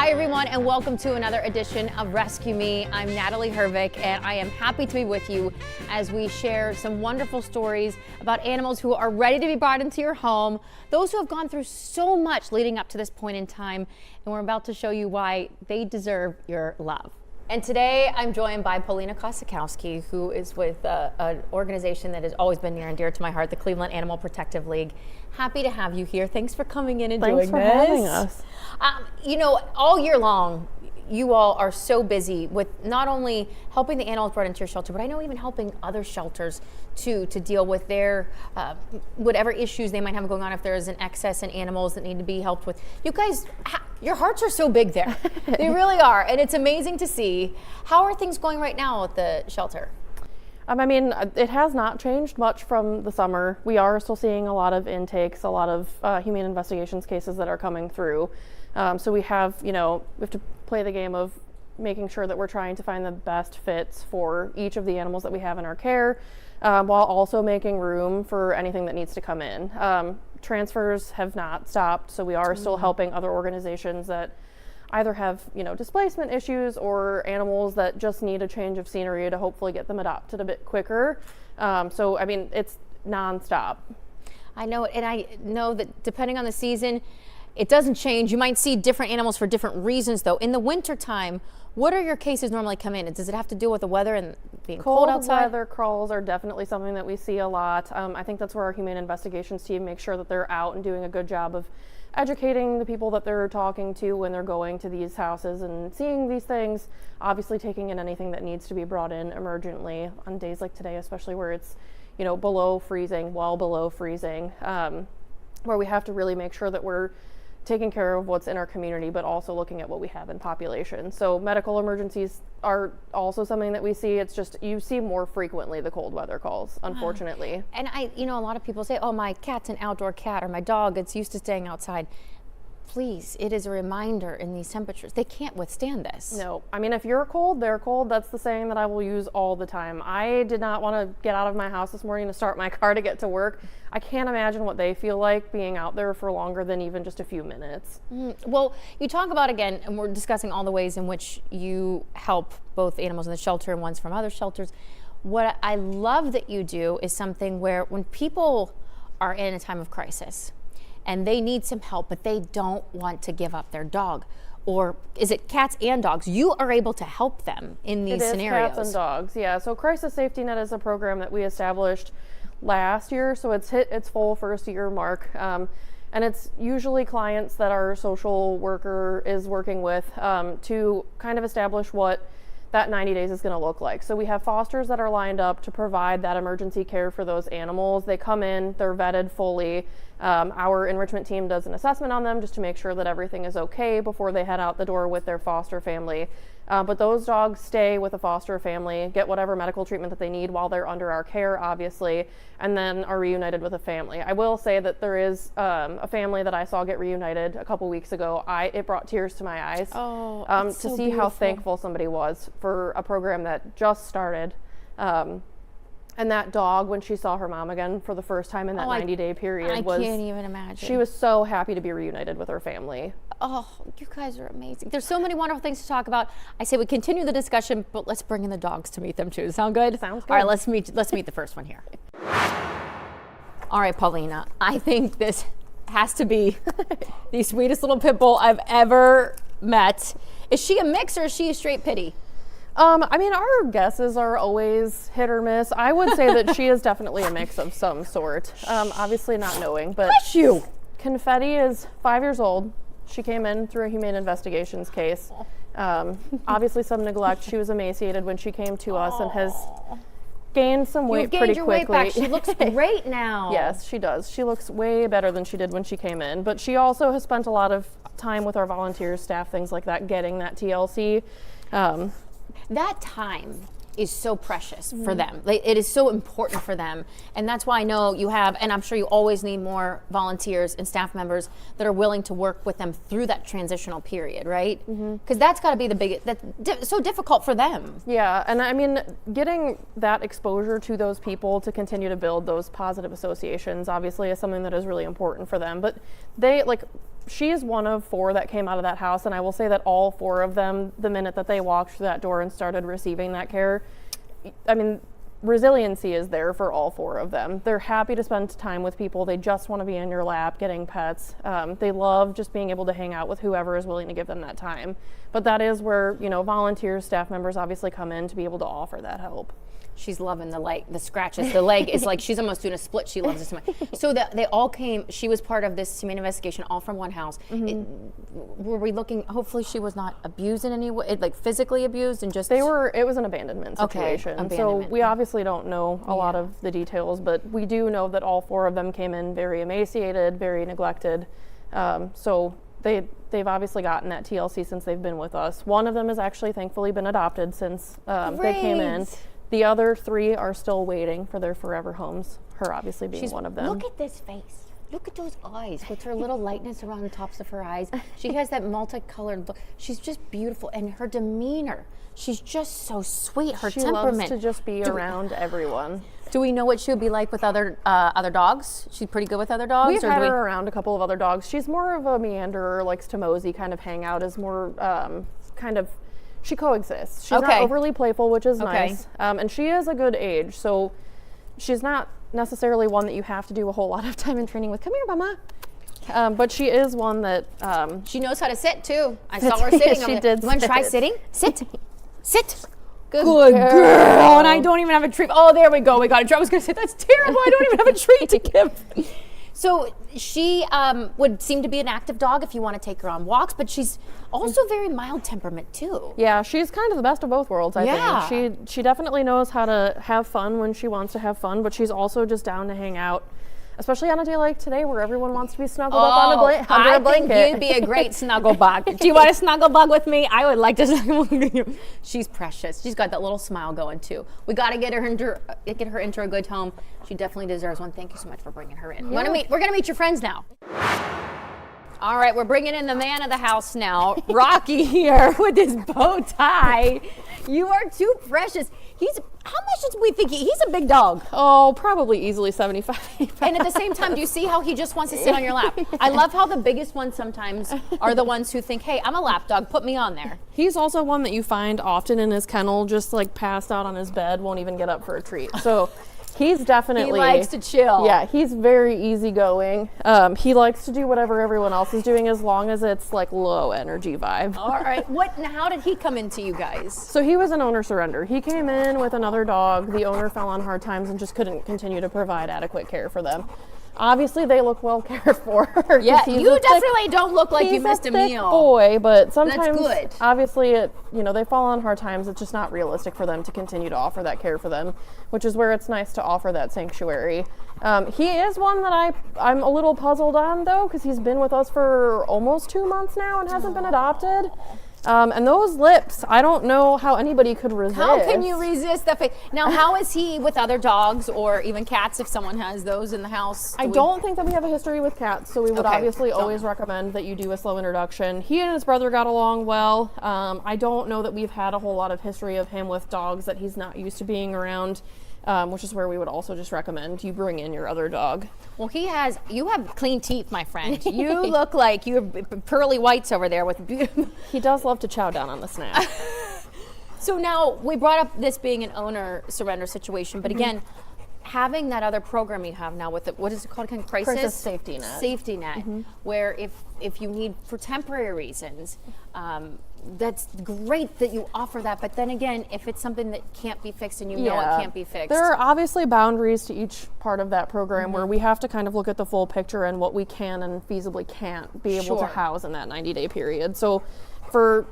Hi everyone, and welcome to another edition of Rescue Me. I'm Natalie Hervick, and I am happy to be with you as we share some wonderful stories about animals who are ready to be brought into your home, those who have gone through so much leading up to this point in time, and we're about to show you why they deserve your love. And today I'm joined by Paulina Kosakowski, who is with an organization that has always been near and dear to my heart, the Cleveland Animal Protective League. Happy to have you here. Thanks for coming in and doing this. Thanks for having us. You know, all year long, you all are so busy with not only helping the animals brought into your shelter, but I know even helping other shelters too to deal with their whatever issues they might have going on if there is an excess in animals that need to be helped with. You guys, your hearts are so big there. They really are, and it's amazing to see. How are things going right now at the shelter? I mean, it has not changed much from the summer. We are still seeing a lot of intakes, a lot of humane investigations cases that are coming through. So we have to play the game of making sure that we're trying to find the best fits for each of the animals that we have in our care, while also making room for anything that needs to come in. Transfers have not stopped, so we are still helping other organizations that either have displacement issues or animals that just need a change of scenery to hopefully get them adopted a bit quicker. So I mean, it's nonstop. I know, and I know that depending on the season, it doesn't change. You might see different animals for different reasons, though. In the wintertime, what are your cases normally come in? Does it have to do with the weather and being cold outside? Cold weather calls are definitely something that we see a lot. I think that's where our humane investigations team makes sure that they're out and doing a good job of educating the people that they're talking to when they're going to these houses and seeing these things, obviously taking in anything that needs to be brought in emergently on days like today, especially where it's below freezing, well below freezing, where we have to really make sure that we're taking care of what's in our community, but also looking at what we have in population. So medical emergencies are also something that we see. It's just you see more frequently the cold weather calls, unfortunately. And a lot of people say, oh, my cat's an outdoor cat, or my dog, it's used to staying outside. Please, it is a reminder in these temperatures. They can't withstand this. No, I mean, if you're cold, they're cold. That's the saying that I will use all the time. I did not want to get out of my house this morning to start my car to get to work. I can't imagine what they feel like being out there for longer than even just a few minutes. Well, you talk about, again, and we're discussing all the ways in which you help both animals in the shelter and ones from other shelters. What I love that you do is something where when people are in a time of crisis, and they need some help, but they don't want to give up their dog. Or is it cats and dogs? You are able to help them in these scenarios. Cats and dogs, yeah. So Crisis Safety Net is a program that we established last year, so it's hit its full first year mark. And it's usually clients that our social worker is working with to kind of establish what that 90 days is going to look like. So we have fosters that are lined up to provide that emergency care for those animals. They come in, they're vetted fully. Our enrichment team does an assessment on them just to make sure that everything is okay before they head out the door with their foster family. But those dogs stay with the foster family, get whatever medical treatment that they need while they're under our care, obviously, and then are reunited with a family. I will say that there is a family that I saw get reunited a couple weeks ago. It brought tears to my eyes to so see beautiful. how thankful somebody was for a program that just started. And that dog, when she saw her mom again for the first time in that 90-day period, I can't even imagine. She was so happy to be reunited with her family. Oh, you guys are amazing. There's so many wonderful things to talk about. I say we continue the discussion, but let's bring in the dogs to meet them too. Sound good? Sounds good. All right, let's meet the first one here. All right, Paulina, I think this has to be the sweetest little pit bull I've ever met. Is she a mix or is she a straight pitty? I mean, our guesses are always hit or miss. I would say that she is definitely a mix of some sort. Obviously not knowing, but Bless you. Confetti is 5 years old. She came in through a humane investigations case. Obviously some neglect. She was emaciated when she came to us and has gained some weight pretty quickly. Weight back. She looks great now. Yes, she does. She looks way better than she did when she came in. But she also has spent a lot of time with our volunteers, staff, things like that, getting that TLC. That time is so precious for them. It is so important for them. And that's why I know you have, and I'm sure you always need more volunteers and staff members that are willing to work with them through that transitional period, right? Because that's got to be the biggest, that's so difficult for them. Yeah, and I mean, getting that exposure to those people to continue to build those positive associations obviously is something that is really important for them. But they, like, she is one of 4 that came out of that house, and I will say that all 4 of them, the minute that they walked through that door and started receiving that care, I mean, resiliency is there for all 4 of them. They're happy to spend time with people. They just want to be in your lap getting pets. They love just being able to hang out with whoever is willing to give them that time. But that is where, you know, volunteers, staff members obviously come in to be able to offer that help. She's loving the scratches. The leg is like she's almost doing a split. She loves this so much. So they all came. She was part of this humane investigation, all from one house. Were we looking? Hopefully, she was not abused in any way, like physically abused, and just It was an abandonment situation. Okay, so abandonment. we obviously don't know a lot of the details, but we do know that all 4 of them came in very emaciated, very neglected. So they've obviously gotten that TLC since they've been with us. One of them has actually thankfully been adopted since they came in. The other 3 are still waiting for their forever homes, her obviously being one of them. Look at this face. Look at those eyes with her little lightness around the tops of her eyes. She has that multicolored look. She's just beautiful, and her demeanor. She's just so sweet. Her temperament. She loves to just be around everyone. Do we know what she would be like with other dogs? She's pretty good with other dogs? We've had her around a couple of other dogs. She's more of a meanderer, likes to mosey, kind of hang out, is more she coexists. She's not overly playful, which is nice. And she is a good age, so she's not necessarily one that you have to do a whole lot of time in training with. Come here, mama. But she is one that... she knows how to sit, too. I saw her sitting. She did. You want to try sitting? Sit. Sit. Good girl. And I don't even have a treat. Oh, there we go. We got a treat. I was going to say, that's terrible. I don't even have a treat to give. So she would seem to be an active dog if you want to take her on walks, but she's also very mild temperament too. Yeah, she's kind of the best of both worlds, I think. She definitely knows how to have fun when she wants to have fun, but she's also just down to hang out, especially on a day like today where everyone wants to be snuggled up on under a blanket. I think you'd be a great snuggle bug. Do you want to snuggle bug with me? I would like to snuggle with you. She's precious. She's got that little smile going too. We got to get her into a good home. She definitely deserves one. Thank you so much for bringing her in. Yeah. We're gonna meet your friends now. All right, we're bringing in the man of the house now, Rocky here with his bow tie. You are too precious. How much do we think he's a big dog? Oh, probably easily 75. And at the same time, do you see how he just wants to sit on your lap? I love how the biggest ones sometimes are the ones who think, hey, I'm a lap dog, put me on there. He's also one that you find often in his kennel, just like passed out on his bed, won't even get up for a treat. So he's definitely... He likes to chill. Yeah, he's very easygoing. He likes to do whatever everyone else is doing as long as it's like low energy vibe. All right. How did he come into you guys? So he was an owner surrender. He came in with another dog. The owner fell on hard times and just couldn't continue to provide adequate care for them. Obviously, they look well cared for. Yeah, you definitely don't look like you missed a meal. He's a thick boy, but sometimes, that's good. Obviously, they fall on hard times. It's just not realistic for them to continue to offer that care for them, which is where it's nice to offer that sanctuary. He is one that I'm a little puzzled on, though, because he's been with us for almost 2 months now and hasn't been adopted. And those lips, I don't know how anybody could resist. How can you resist that face? Now, how is he with other dogs or even cats if someone has those in the house? I don't think that we have a history with cats, so we would obviously always recommend that you do a slow introduction. He and his brother got along well. I don't know that we've had a whole lot of history of him with dogs that he's not used to being around. Which is where we would also just recommend you bring in your other dog. Well, you have clean teeth, my friend. You look like you have pearly whites over there with beautiful. He does love to chow down on the snack. So now we brought up this being an owner surrender situation, but again, having that other program you have now with what is it called again? Crisis safety net. Safety net, where if you need for temporary reasons, that's great that you offer that, but then again, if it's something that can't be fixed and it can't be fixed. There are obviously boundaries to each part of that program where we have to kind of look at the full picture and what we can and feasibly can't be able to house in that 90-day period. So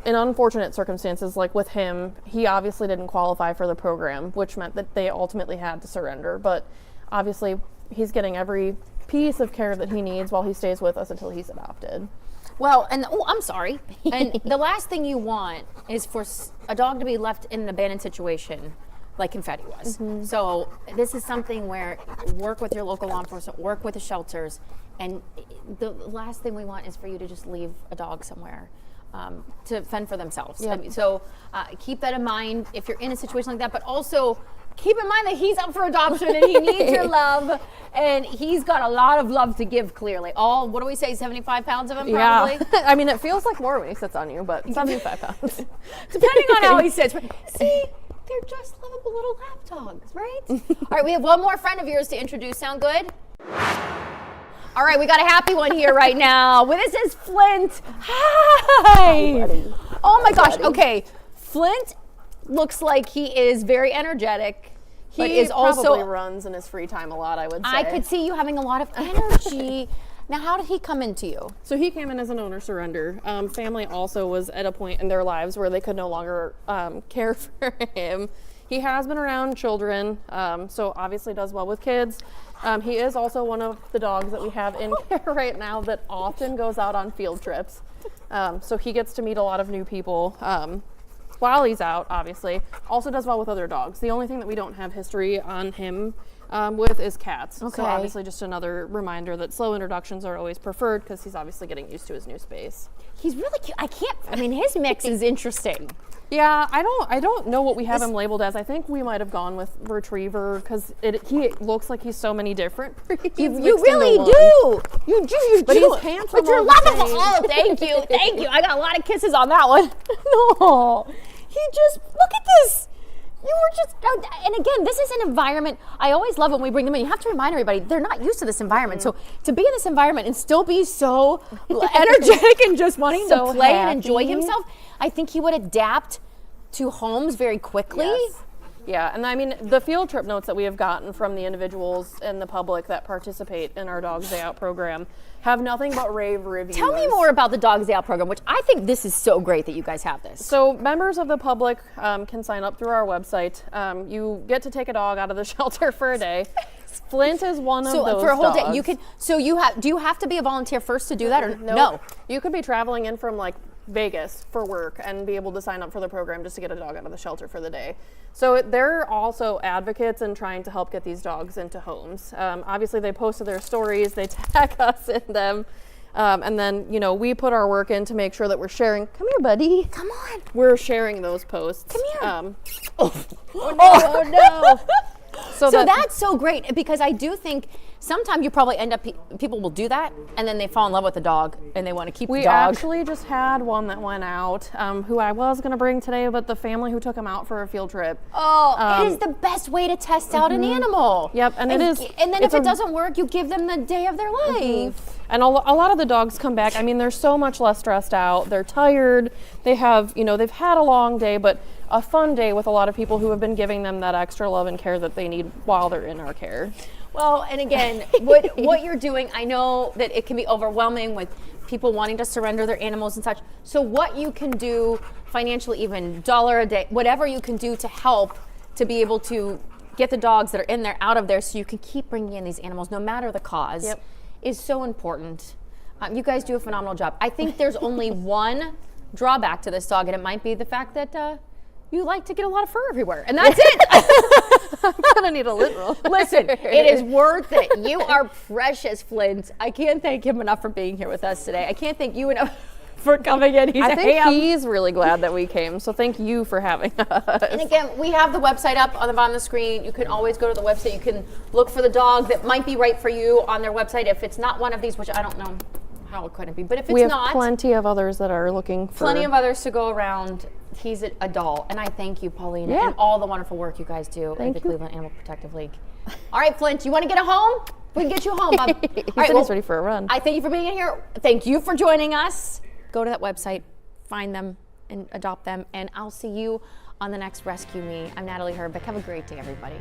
in unfortunate circumstances like with him, he obviously didn't qualify for the program, which meant that they ultimately had to surrender. But obviously he's getting every piece of care that he needs while he stays with us until he's adopted. Well, I'm sorry. And the last thing you want is for a dog to be left in an abandoned situation like Confetti was. So this is something where work with your local law enforcement, work with the shelters, and the last thing we want is for you to just leave a dog somewhere to fend for themselves. Yep. I mean, so keep that in mind if you're in a situation like that, but also keep in mind that he's up for adoption and he needs your love. And he's got a lot of love to give, clearly. All, what do we say, 75 pounds of him, probably? Yeah. I mean, it feels like more when he sits on you, but 75 pounds. Depending on how he sits. See, they're just lovable little lap dogs, right? All right, we have one more friend of yours to introduce. Sound good? All right, we got a happy one here right now. Well, this is Flint. Hi. Oh my gosh. Okay, Flint looks like he is very energetic. He is probably runs in his free time a lot, I would say. I could see you having a lot of energy. Now, how did he come into you? So he came in as an owner surrender. Family also was at a point in their lives where they could no longer care for him. He has been around children, so obviously does well with kids. He is also one of the dogs that we have in care right now that often goes out on field trips. So he gets to meet a lot of new people while he's out, obviously. Also does well with other dogs. The only thing that we don't have history on him with is cats. Okay. So obviously just another reminder that slow introductions are always preferred because he's obviously getting used to his new space. He's really cute. I mean, his mix is interesting. Yeah, I don't know what we have him labeled as. I think we might have gone with retriever because he looks like he's so many different breeds. You really do. You do. But he's handsome. But you're lovable. Oh, thank you. Thank you. I got a lot of kisses on that one. No. He just, look at this. You were just, and again, this is an environment, I always love when we bring them in. You have to remind everybody, they're not used to this environment. So to be in this environment and still be so energetic and just wanting to play and enjoy himself, I think he would adapt to homes very quickly. Yes. Yeah, and I mean, the field trip notes that we have gotten from the individuals and the public that participate in our Dogs Day Out program have nothing but rave reviews. Tell me more about the Dogs Day Out program, which I think this is so great that you guys have this. So members of the public can sign up through our website. You get to take a dog out of the shelter for a day. Flint is one of those So for a whole dogs. day, you can. So do you have to be a volunteer first to do that, or Nope. no? You could be traveling in from like Vegas for work and be able to sign up for the program just to get a dog out of the shelter for the day. So they're also advocates in trying to help get these dogs into homes. Obviously, they posted their stories, they tag us in them, and then we put our work in to make sure that we're sharing. Come here, buddy. Come on. We're sharing those posts. Come here. Oh no. So that's so great, because I do think sometimes you probably end up, people will do that and then they fall in love with the dog and they want to keep the dog. We actually just had one that went out, who I was going to bring today, but the family who took him out for a field trip. Oh, it is the best way to test out an animal. Yep, and it is. And then if it doesn't work, you give them the day of their life. And a lot of the dogs come back. I mean, they're so much less stressed out. They're tired. They have, they've had a long day, but a fun day with a lot of people who have been giving them that extra love and care that they need while they're in our care. Well, and again, what you're doing, I know that it can be overwhelming with people wanting to surrender their animals and such. So what you can do financially, even $1 a day, whatever you can do to help to be able to get the dogs that are in there out of there so you can keep bringing in these animals no matter the cause, is so important. You guys do a phenomenal job. I think there's only one drawback to this dog, and it might be the fact that you like to get a lot of fur everywhere, and that's it. I'm gonna need a lint roll. Listen, it is worth it. You are precious, Flint. I can't thank him enough for being here with us today. I can't thank you enough for coming in. I think he's really glad that we came, so thank you for having us. And again, we have the website up on the bottom of the screen. You can always go to the website. You can look for the dog that might be right for you on their website. If it's not one of these, which I don't know how it couldn't be, but if it's not, we have plenty of others that are looking for. Plenty of others to go around. He's a doll, and I thank you, Paulina, and all the wonderful work you guys do at the Cleveland Animal Protective League. All right, Flint, you want to get a home? We can get you a home. He's ready for a run. I thank you for being in here. Thank you for joining us. Go to that website, find them, and adopt them, and I'll see you on the next Rescue Me. I'm Natalie Herbeck. Have a great day, everybody.